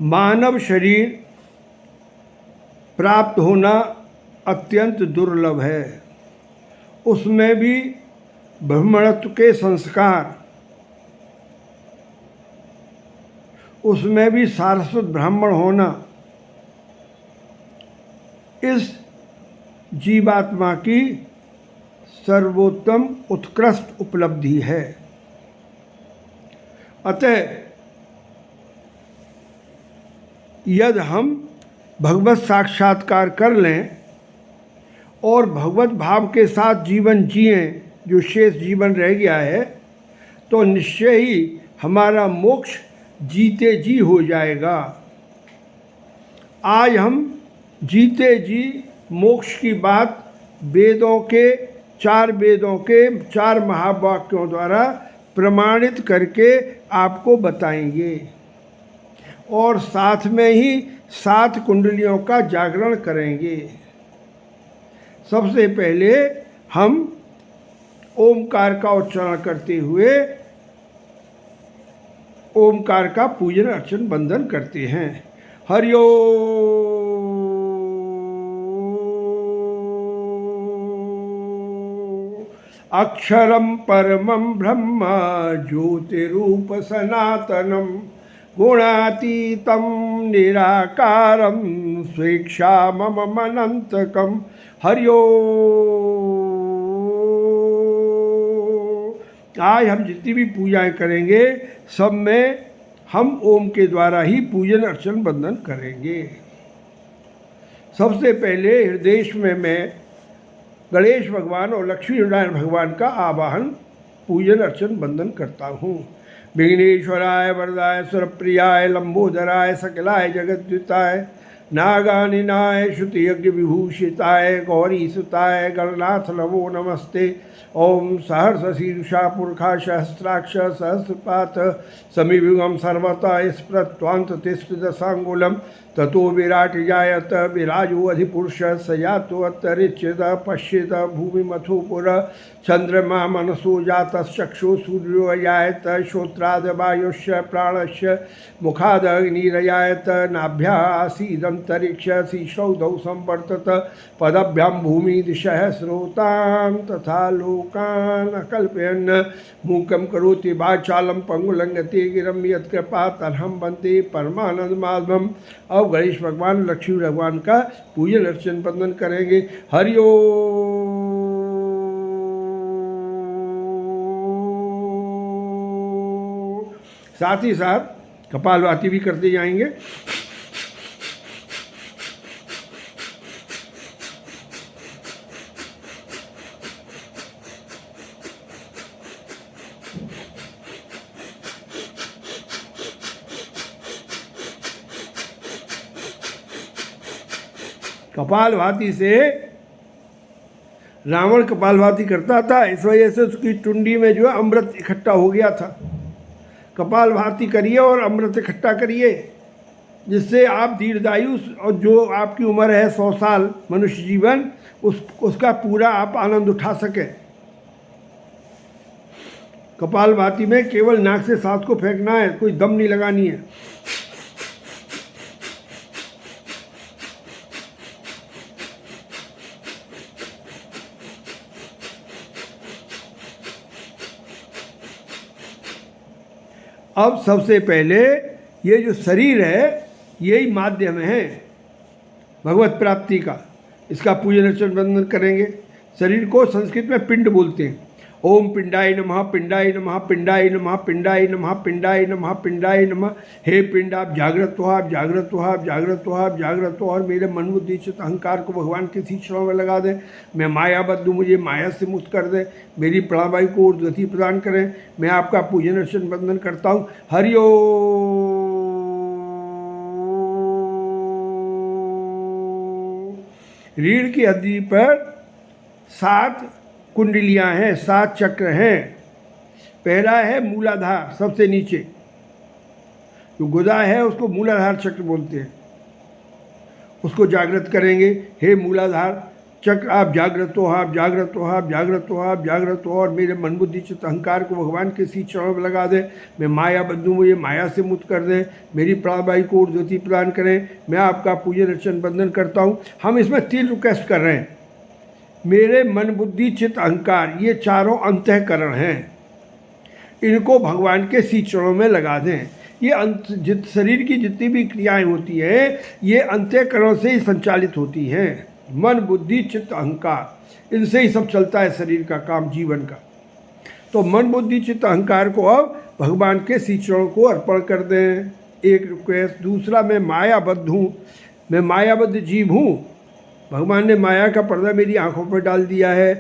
मानव शरीर प्राप्त होना अत्यंत दुर्लभ है। उसमें भी ब्राह्मणत्व के संस्कार, उसमें भी सारस्वत ब्राह्मण होना इस जीवात्मा की सर्वोत्तम उत्कृष्ट उपलब्धि है। अतः यदि हम भगवत साक्षात्कार कर लें और भगवत भाव के साथ जीवन जिएं, जो शेष जीवन रह गया है, तो निश्चय ही हमारा मोक्ष जीते जी हो जाएगा। आज हम जीते जी मोक्ष की बात वेदों के चार महावाक्यों द्वारा प्रमाणित करके आपको बताएंगे और साथ में ही 7 कुंडलियों का जागरण करेंगे। सबसे पहले हम ओमकार का उच्चारण करते हुए ओमकार का पूजन अर्चन वंदन करते हैं। हरि ओम। अक्षरम परमं ब्रह्म ज्योतिरूप सनातनम गुणातीतं निराकारं स्वेच्छाममनन्तकं। हरि ओम। आज हम जितनी भी पूजाएं करेंगे सब में हम ओम के द्वारा ही पूजन अर्चन वंदन करेंगे। सबसे पहले हृदय में मैं गणेश भगवान और लक्ष्मी नारायण भगवान का आवाहन पूजन अर्चन वंदन करता हूँ। विघ्नेश्वराय वरदाय सुरप्रियाय लंबोदराय सकलाय जगद्विताय नागानिनाय श्रुति यज्ञ विभूषिताय गौरी सुताय गणनाथ नमो नमस्ते। ओम सहर्ष शीर्षा पुरखा सहस्राक्ष सहस्रपात समीयुगम सर्वतः स्मृत्वान्त तिष्ठ दशांगुलम ततो विराट जायत विराजो अधिपुरुष सयातो अतरिच्यत पश्येत भूमिमथो पुर चंद्रमा मनसो जातश्चक्षु सूर्यो जायत श्रोत्राद वायुष्य प्राणस्य मुखाद अग्निरजायत नाभ्या आसीदंतरिक्ष शीशौधौ संवर्तत पदभ्यां भूमि दिशः स्रोतान् तथा लोकान् अकल्पयन् मूकं करोति वाचालं पंगुलंघते गिरं यत्कृपातमहं वन्दे परमानंदमाधवम्। अब गणेश भगवान लक्ष्मी भगवान का पूजन अर्चन वंदन करेंगे। हरि ओम। साथ ही साथ कपालभाति भी करते जाएंगे। कपालभाति से रावण कपालभाति करता था, इस वजह से उसकी टुंडी में जो है अमृत इकट्ठा हो गया था। कपालभाति करिए और अमृत इकट्ठा करिए, जिससे आप दीर्घायु और जो आपकी उम्र है 100 साल मनुष्य जीवन, उसका पूरा आप आनंद उठा सकें। कपालभाति में केवल नाक से सांस को फेंकना है, कोई दम नहीं लगानी है। अब सबसे पहले ये जो शरीर है यही माध्यम है भगवत प्राप्ति का। इसका पूजन अर्चन वंदन करेंगे। शरीर को संस्कृत में पिंड बोलते हैं। ओम पिंडाय नमः पिंडाय नमः पिंडाय नमः पिंडाय नमः पिंडाय नमः पिंडाय नमः। हे पिंड, आप जागृत हो, आप जागृत हो, आप जागृत हो, आप जागृत हो और मेरे मन बुद्धि चित्त अहंकार को भगवान के शीशों में लगा दें। मैं मायाबद्ध हूँ, मुझे माया से मुक्त कर दें, मेरी प्राणवायु को ऊर्ध्वगति प्रदान करें। मैं आपका पूजन अर्चन वंदन करता हूँ। हरि ओम। रीढ़ की हड्डी पर 7 कुंडलियाँ हैं, 7 चक्र हैं। पहला है मूलाधार, सबसे नीचे जो गुदा है उसको मूलाधार चक्र बोलते हैं। उसको जागृत करेंगे। हे मूलाधार, चक्र आप जागृत हो, आप जागृत हो, आप जागृत हो, आप जागृत हो, और मेरे मन बुद्धि चित्त अहंकार को भगवान के सी चरणों में लगा दें। मैं माया बंधु, मुझे माया से मुक्त कर दें, मेरी प्राणवायु को ऊर्ध्वगति प्रदान करें। मैं आपका पूजन अर्चन बंदन करता हूँ। हम इसमें 3 रिक्वेस्ट कर रहे हैं। मेरे मन बुद्धि चित्त अहंकार, ये चारों अंतःकरण हैं, इनको भगवान के सी चरणों में लगा दें। ये शरीर की जितनी भी क्रियाएं होती हैं, ये अंतःकरण से ही संचालित होती हैं। मन बुद्धि चित्त अहंकार, इनसे ही सब चलता है शरीर का काम, जीवन का। तो मन बुद्धि चित्त अहंकार को अब भगवान के सी चरणों को अर्पण कर दें, एक रिक्वेस्ट। दूसरा, मैं मायाबद्ध हूँ, मैं मायाबद्ध जीव हूँ, भगवान ने माया का पर्दा मेरी आंखों पर डाल दिया है।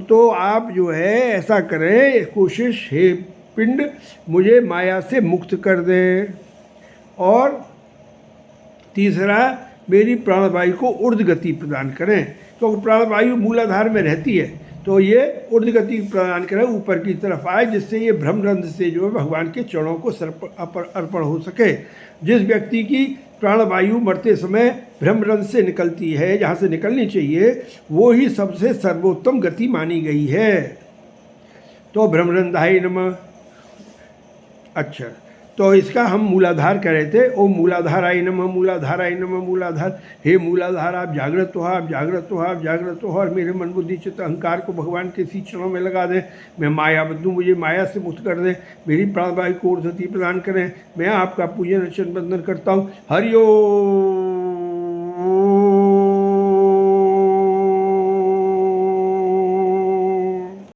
तो आप जो है ऐसा करें, कोशिश है पिंड मुझे माया से मुक्त कर दें। और तीसरा, मेरी प्राणवायु को ऊर्ध्व गति प्रदान करें, क्योंकि प्राणवायु मूलाधार में रहती है, तो ये ऊर्ध्व गति प्रदान करें, ऊपर की तरफ आए, जिससे ये भ्रमरंध्र से जो है भगवान के चरणों को अर्पण हो सके। जिस व्यक्ति की प्राणवायु मरते समय भ्रमरंध्र से निकलती है, जहाँ से निकलनी चाहिए, वो ही सबसे सर्वोत्तम गति मानी गई है। तो भ्रमरंध्राय नमः। अच्छा, तो इसका हम मूलाधार कह रहे थे। ओम मूलाधाराय नमः, मूलाधाराय नमः, मूलाधार। हे मूलाधार, आप जागृत हो, आप जागृत हो, आप जागृत हो, और मेरे मन बुद्धि चित्त अहंकार को भगवान के सी चरणों में लगा दें। मैं मायाबद्ध हूँ, मुझे माया से मुक्त कर दें, मेरी प्राणवायु को ऊर्ध्वगति प्रदान करें। मैं आपका पूजन अर्चन बंदन करता हूँ। हरि ओम।